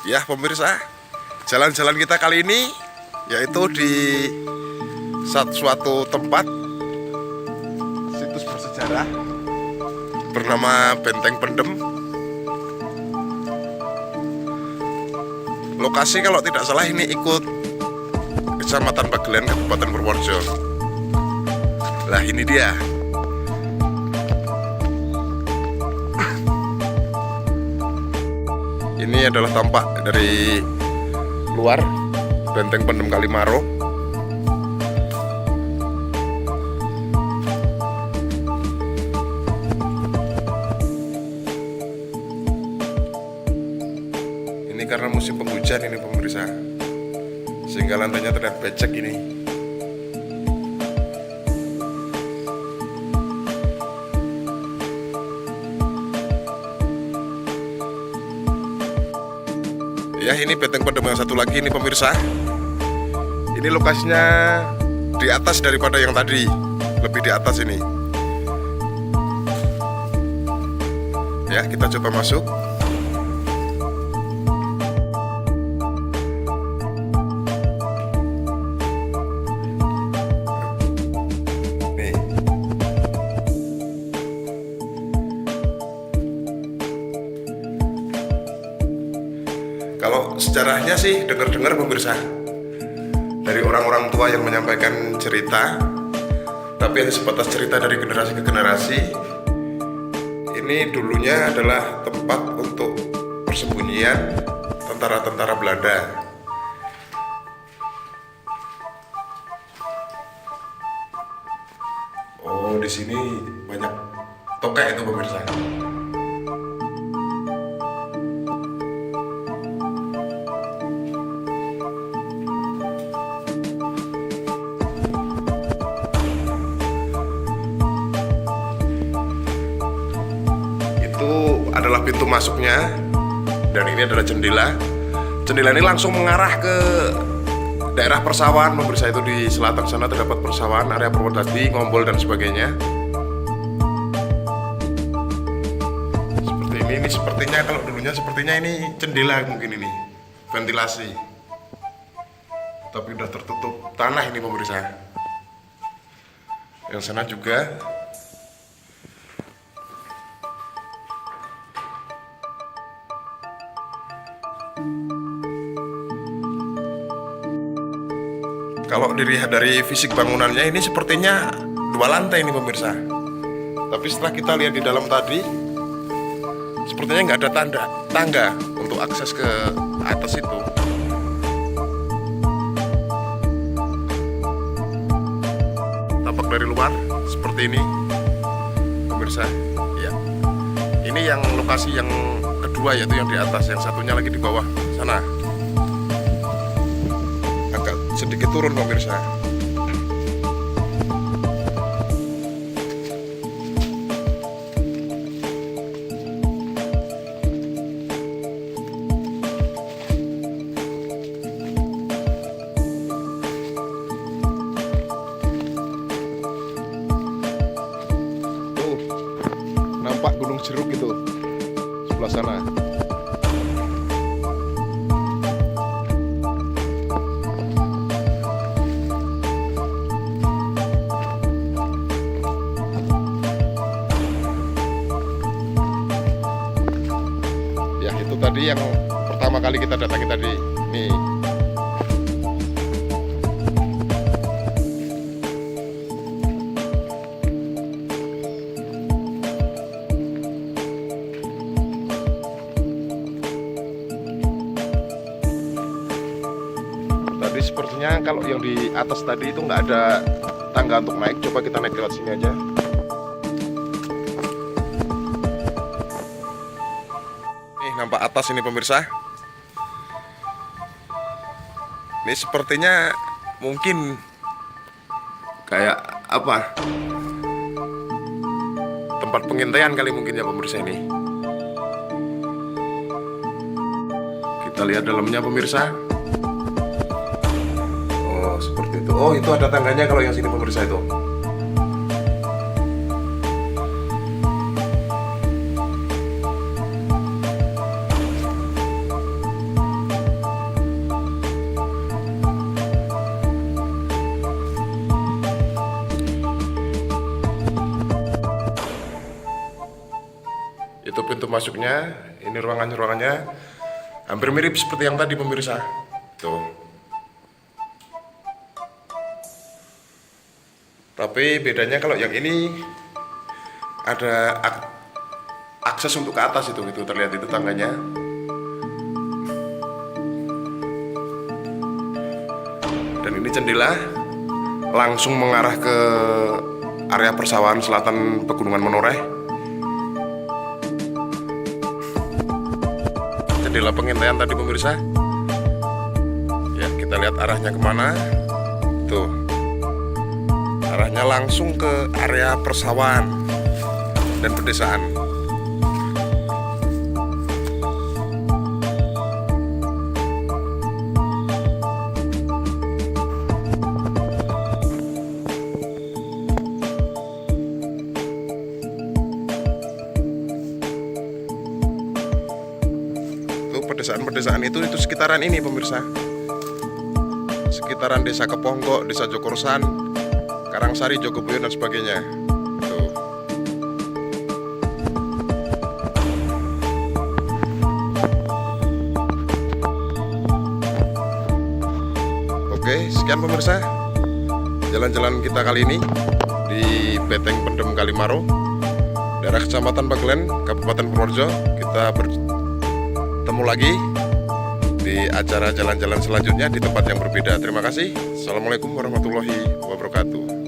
Ya pemirsa, jalan-jalan kita kali ini yaitu di suatu tempat situs bersejarah bernama Benteng Pendem. Lokasi kalau tidak salah ini ikut Kecamatan Pagelen, Kabupaten Purworejo. Lah ini dia. Ini adalah tampak dari luar Benteng Pendem Kalimaro. Ini karena musim penghujan ini pemirsa, sehingga lantainya terlihat becek ini. Ya, ini Benteng Pendem yang satu lagi ini pemirsa. Ini lokasinya di atas daripada yang tadi, lebih di atas ini. Ya, kita coba masuk. Nih. Kalau sejarahnya sih dengar-dengar pemirsa dari orang-orang tua yang menyampaikan cerita, tapi hanya sebatas cerita dari generasi ke generasi. Ini dulunya adalah tempat untuk persembunyian tentara-tentara Belanda. Oh, di sini banyak tokek itu pemirsa. Adalah pintu masuknya, dan ini adalah jendela. Jendela ini langsung mengarah ke daerah persawahan pemirsa. Itu di selatan sana terdapat persawahan, area Purwodadi, Ngombol dan sebagainya. Seperti ini sepertinya, kalau dulunya sepertinya ini jendela, mungkin ini ventilasi, tapi udah tertutup tanah ini pemirsa. Yang sana juga. Kalau dilihat dari fisik bangunannya ini sepertinya 2 lantai ini pemirsa. Tapi setelah kita lihat di dalam tadi, sepertinya nggak ada tangga untuk akses ke atas itu. Tampak dari luar seperti ini pemirsa. Ya, ini yang lokasi yang kedua, yaitu yang di atas. Yang satunya lagi di bawah sana, sedikit turun pemirsa. Tuh, nampak Gunung Jeruk itu sebelah sana. Itu tadi yang pertama kali kita datangi tadi. Nih. Tadi sepertinya kalau yang di atas tadi itu nggak ada tangga untuk naik. Coba kita naik lewat sini aja. Nampak atas ini pemirsa. Ini sepertinya mungkin kayak apa, tempat pengintaian kali mungkin ya pemirsa ini. Kita lihat dalamnya pemirsa. Oh seperti itu. Oh itu ada tangganya kalau yang sini pemirsa itu. masuknya. Ini ruangannya hampir mirip seperti yang tadi pemirsa. Tuh. Tapi bedanya kalau yang ini ada akses untuk ke atas itu terlihat itu tangganya. Dan ini jendela langsung mengarah ke area persawahan selatan Pegunungan Menoreh. Jendela pengintaian tadi pemirsa. Ya, kita lihat arahnya kemana. Tuh, arahnya langsung ke area persawahan dan pedesaan. Pedesaan-pedesaan itu sekitaran ini pemirsa. Sekitaran Desa Keponggok, Desa Jokorsan, Karangsari, Jogoboyo dan sebagainya. Tuh. Oke, sekian pemirsa jalan-jalan kita kali ini di Beteng Pendem Kalimaro, daerah Kecamatan Pagelen, Kabupaten Purworejo. Kita bertemu lagi di acara jalan-jalan selanjutnya di tempat yang berbeda. Terima kasih. Assalamualaikum warahmatullahi wabarakatuh.